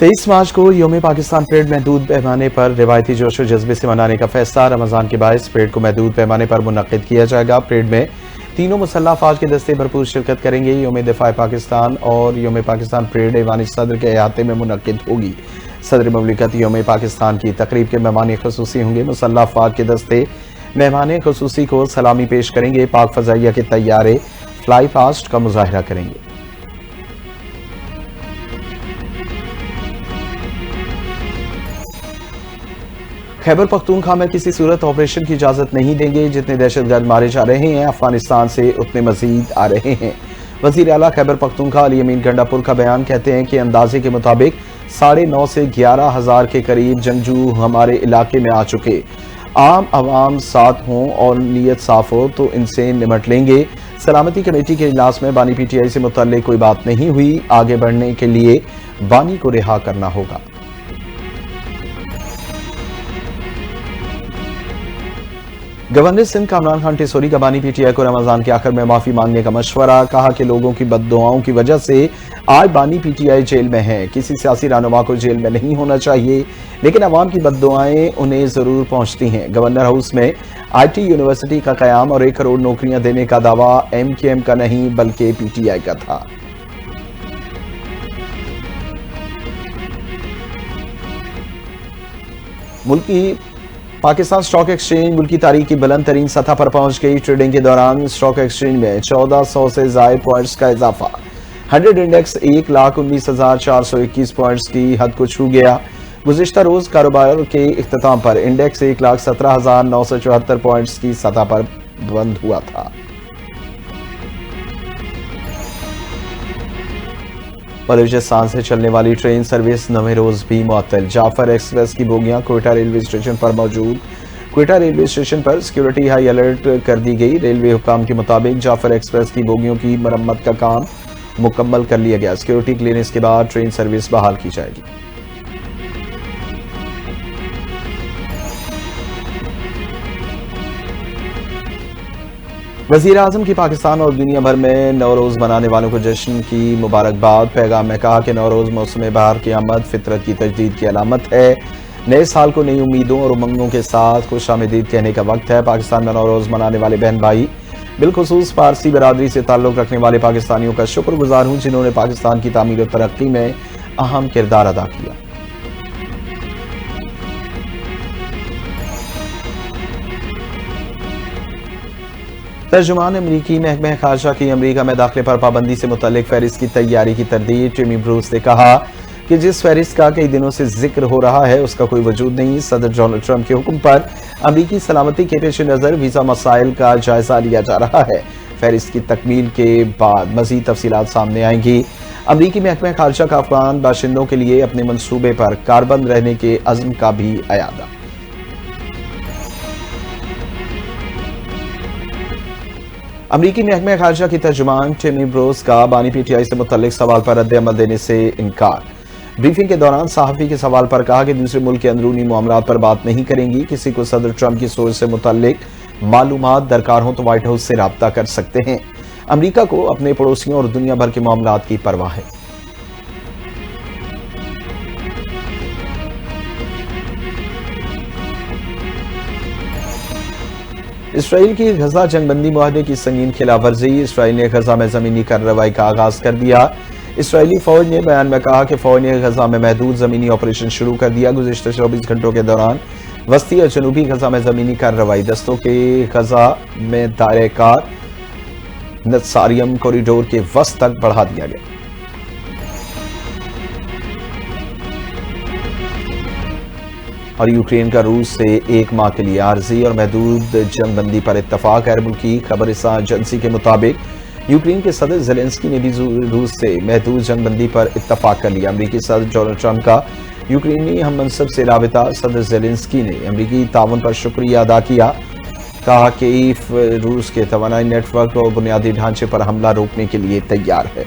23 मार्च को यौम पाकिस्तान परेड महदूद पैमाने पर रिवायती जोश और जज्बे से मनाने का फैसला। रमजान के बायस परेड को महदूद पैमाने पर मुनक्किद किया जाएगा। परेड में तीनों मुसल्लह अफवाज के दस्ते भरपूर शिरकत करेंगे। यौम दिफा पाकिस्तान और यौम पाकिस्तान परेड ऐवान सदर के अहाते में मुनक्किद होगी। सदर ममलिकत यौम पाकिस्तान की तकरीब के मेहमान खसूसी होंगे। मुसल्लह अफवाज के दस्ते मेहमान खसूसी को सलामी पेश करेंगे। पाक फजाइया के तैयारे फ्लाई पास्ट का मुजाहरा करेंगे। खैबर पख्तूनख्वा में किसी सूरत ऑपरेशन की इजाजत नहीं देंगे। जितने दहशतगर्द मारे जा रहे हैं अफगानिस्तान से उतने मजीद आ रहे हैं। वजीर आला खैबर पख्तूनख्वा अली अमीन गंडापुर का बयान कहते हैं कि अंदाजे के मुताबिक 9,500 से 11,000 के करीब जंगजू हमारे इलाके में आ चुके। आम आवाम साथ हों और नीयत साफ हो तो इनसे निमट लेंगे। सलामती कमेटी के इजलास में बानी PTI से मुतल्लिक कोई बात नहीं हुई। आगे बढ़ने के लिए बानी को रिहा करना होगा। गवर्नर सिंध कामरान खान टिसोरी का बानी PTI को रमजान के आखिर में माफी मांगने का मशवरा। कहा कि लोगों की बद्दुआओं की वजह से आज बानी PTI जेल में है। किसी सियासी रहनुमा को जेल में नहीं होना चाहिए, लेकिन अवाम की बद्दुआएं उन्हें जरूर पहुंचती हैं। गवर्नर हाउस में IT यूनिवर्सिटी का कयाम और 1 करोड़ नौकरियां देने का दावा MKM का नहीं बल्कि PTI का था। मुल्की पाकिस्तान स्टॉक एक्सचेंज मुल्की तारीख की बुलंद तरीन सतह पर पहुंच गई। ट्रेडिंग के दौरान स्टॉक एक्सचेंज में 1400 से ज्यादा पॉइंट्स का इजाफा। 100 इंडेक्स 1,19,421 पॉइंट्स की हद को छू गया। गुज़िश्ता रोज कारोबार के इख्तिताम पर इंडेक्स 1,17,974 पॉइंट्स की सतह पर बंद हुआ था। बलूचिस्तान से चलने वाली ट्रेन सर्विस 9वें रोज भी मुअत्तल। जाफर एक्सप्रेस की बोगियां क्वेटा रेलवे स्टेशन पर मौजूद। क्वेटा रेलवे स्टेशन पर सिक्योरिटी हाई अलर्ट कर दी गई। रेलवे हुकाम के मुताबिक जाफर एक्सप्रेस की बोगियों की मरम्मत का काम मुकम्मल कर लिया गया। सिक्योरिटी क्लियरेंस के बाद ट्रेन सर्विस बहाल की जाएगी। वज़ीर आज़म की पाकिस्तान और दुनिया भर में नौरोज़ मनाने वालों को जश्न की मुबारकबाद। पैगाम में कहा कि नौरोज़ मौसम बहार की आमद फितरत की तजदीद की अलामत है। नए साल को नई उम्मीदों और उमंगों के साथ खुशामदीद कहने का वक्त है। पाकिस्तान में नौरोज़ मनाने वाले बहन भाई, बिलखुसूस पारसी बरादरी से ताल्लुक़ रखने वाले पाकिस्तानियों का शुक्रगुजार हूँ, जिन्होंने पाकिस्तान की तामीर और तरक्की में अहम किरदार अदा किया। तर्जुमान अमरीकी महकमा खारजा की अमरीका में दाखिले पर पाबंदी से मुतल्लिक फहरिस्त की तैयारी की तरदीद। टिमी ब्रूस ने कहा कि जिस फहरिस्त का कई दिनों से जिक्र हो रहा है उसका कोई वजूद नहीं। सदर डोनाल्ड ट्रंप के हुक्म पर अमरीकी सलामती के पेश नज़र वीज़ा मसाइल का जायजा लिया जा रहा है। फहरिस्त की तकमील के बाद मज़ीद तफसीलात सामने आएंगी। अमरीकी महकमा खारजा का अफगान बाशिंदों के लिए अपने मनसूबे पर कारबंद रहने के अज़्म का भी अयादा। अमरीकी महकमा खारजा की तर्जुमान टिमी ब्रूस का बानी PTI से मुतल्लिक सवाल पर रद्द अमल देने से इनकार। ब्रीफिंग के दौरान सहाफ़ी के सवाल पर कहा कि दूसरे मुल्क के अंदरूनी मामलात पर बात नहीं करेंगी। किसी को सदर ट्रंप की सोच से मुतल्लिक मालूमात दरकार हो तो व्हाइट हाउस से राब्ता कर सकते हैं। अमरीका को अपने पड़ोसियों और दुनिया भर के मामलात की परवाह है। इसराइल की गजा जंगबंदी मुआहदे की संगीन खिलाफवर्जी। इसराइल ने गजा में जमीनी कार्रवाई का आगाज कर दिया। इसराइली फौज ने बयान में कहा कि फौज ने गजा में महदूद जमीनी ऑपरेशन शुरू कर दिया। गुज़िश्ता 24 घंटों के दौरान वस्ती और जनूबी गजा में जमीनी कार्रवाई। दस्तों के गजा में दायरे कार नत्सारियम कॉरिडोर के वस्त तक बढ़ा दिया गया। और यूक्रेन का रूस से 1 माह के लिए आर्जी और महदूद जंगबंदी पर इत्तफाक। गैर मुल्की खबर एजेंसी के मुताबिक यूक्रेन के सदर ज़ेलेंस्की ने भी रूस से महदूद जंगबंदी पर इत्तफाक कर लिया। अमरीकी सदर डोनाल्ड ट्रंप का यूक्रेनी हम मनसब से राबिता। सदर ज़ेलेंस्की ने अमरीकी ताउन पर शुक्रिया अदा किया। कहा कि रूस के तवानाई नेटवर्क और बुनियादी ढांचे पर हमला रोकने के लिए तैयार है।